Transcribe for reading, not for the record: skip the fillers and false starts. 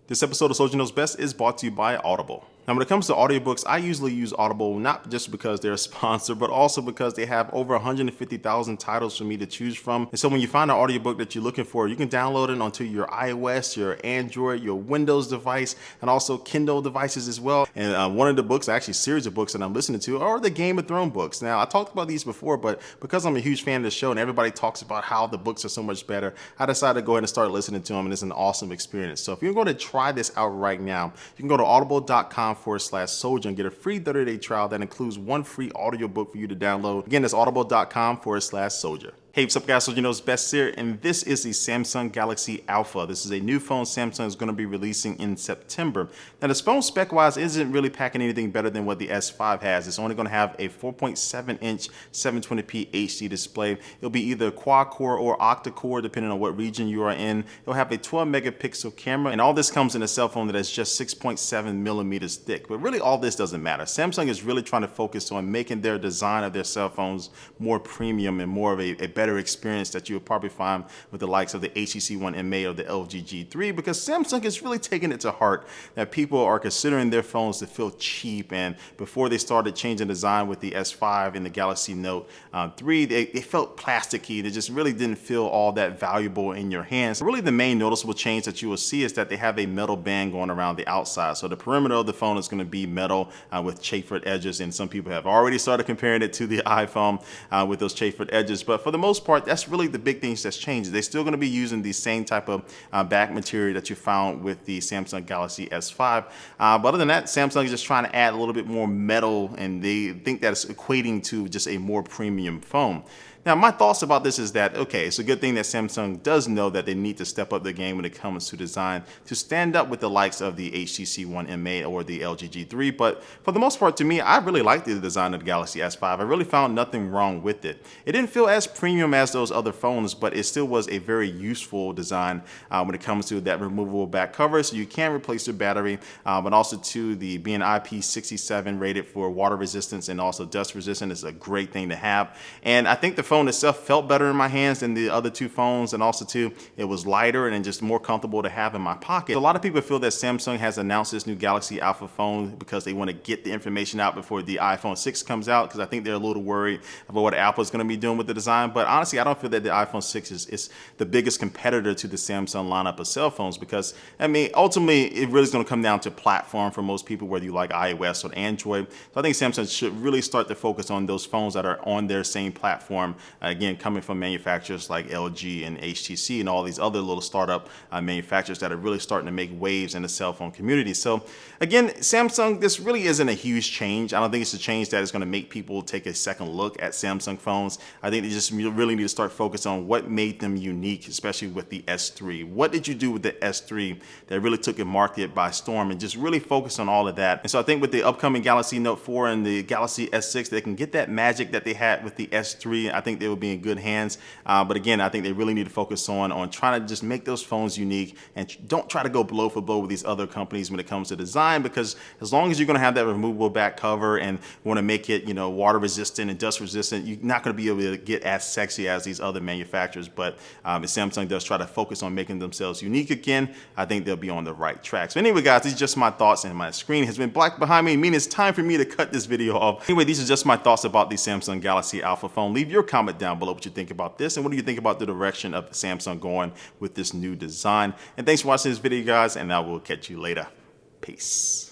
This episode of Soldier Knows Best is brought to you by Audible. Now, when it comes to audiobooks, I usually use Audible not just because they're a sponsor, but also because they have over 150,000 titles for me to choose from. And so when you find an audiobook that you're looking for, you can download it onto your iOS, your Android, your Windows device, and also Kindle devices as well. And one of the books, actually series of books that I'm listening to, are the Game of Thrones books. Now, I talked about these before, but because I'm a huge fan of the show and everybody talks about how the books are so much better, I decided to go ahead and start listening to them, and it's an awesome experience. So if you're going to try this out right now, you can go to audible.com/soldier and get a free 30-day trial that includes one free audiobook for you to download. Again, that's audible.com/soldier. Hey, what's up guys, Soldier Knows Best here, and this is the Samsung Galaxy Alpha. This is a new phone Samsung is going to be releasing in September. Now this phone spec-wise isn't really packing anything better than what the S5 has. It's only going to have a 4.7-inch 720p HD display. It'll be either quad-core or octa-core depending on what region you are in. It'll have a 12-megapixel camera, and all this comes in a cell phone that is just 6.7 millimeters thick. But really all this doesn't matter. Samsung is really trying to focus on making their design of their cell phones more premium and more of a better experience that you would probably find with the likes of the HTC One MA or the LG G3, because Samsung is really taking it to heart that people are considering their phones to feel cheap. And before they started changing design with the S5 and the Galaxy Note 3, they felt plasticky. They just really didn't feel all that valuable in your hands. Really the main noticeable change that you will see is that they have a metal band going around the outside. So the perimeter of the phone is going to be metal with chamfered edges, and some people have already started comparing it to the iPhone with those chamfered edges. But for the most part, that's really the big things that's changed. They're still going to be using the same type of back material that you found with the Samsung Galaxy S5. But other than that, Samsung is just trying to add a little bit more metal, and they think that it's equating to just a more premium phone. Now, my thoughts about this is that, okay, it's a good thing that Samsung does know that they need to step up their game when it comes to design to stand up with the likes of the HTC One MA or the LG G3. But for the most part, to me, I really liked the design of the Galaxy S5. I really found nothing wrong with it. It didn't feel as premium as those other phones, but it still was a very useful design when it comes to that removable back cover, so you can replace your battery, but also to the being IP67 rated for water resistance and also dust resistant is a great thing to have. And I think the phone itself felt better in my hands than the other two phones, and also too, it was lighter and just more comfortable to have in my pocket. A lot of people feel that Samsung has announced this new Galaxy Alpha phone because they want to get the information out before the iPhone 6 comes out, because I think they're a little worried about what Apple is going to be doing with the design. But honestly, I don't feel that the iPhone 6 is the biggest competitor to the Samsung lineup of cell phones, because I mean, ultimately, it really is going to come down to platform for most people, whether you like iOS or Android. So I think Samsung should really start to focus on those phones that are on their same platform. Again, coming from manufacturers like LG and HTC and all these other little startup manufacturers that are really starting to make waves in the cell phone community. So again, Samsung, this really isn't a huge change. I don't think it's a change that is going to make people take a second look at Samsung phones. I think they just really need to start focusing on what made them unique, especially with the S3. What did you do with the S3 that really took the market by storm, and just really focus on all of that? And so I think with the upcoming Galaxy Note 4 and the Galaxy S6, they can get that magic that they had with the S3. I think they will be in good hands. But again, I think they really need to focus on trying to just make those phones unique, and don't try to go blow for blow with these other companies when it comes to design, because as long as you're going to have that removable back cover and want to make it, water resistant and dust resistant, you're not going to be able to get as sexy as these other manufacturers. But if Samsung does try to focus on making themselves unique again, I think they'll be on the right track. So anyway, guys, these are just my thoughts, and my screen has been black behind me, meaning it's time for me to cut this video off. Anyway, these are just my thoughts about the Samsung Galaxy Alpha phone. Leave your comment down below what you think about this, and what do you think about the direction of Samsung going with this new design. And thanks for watching this video, guys, and I will catch you later. Peace.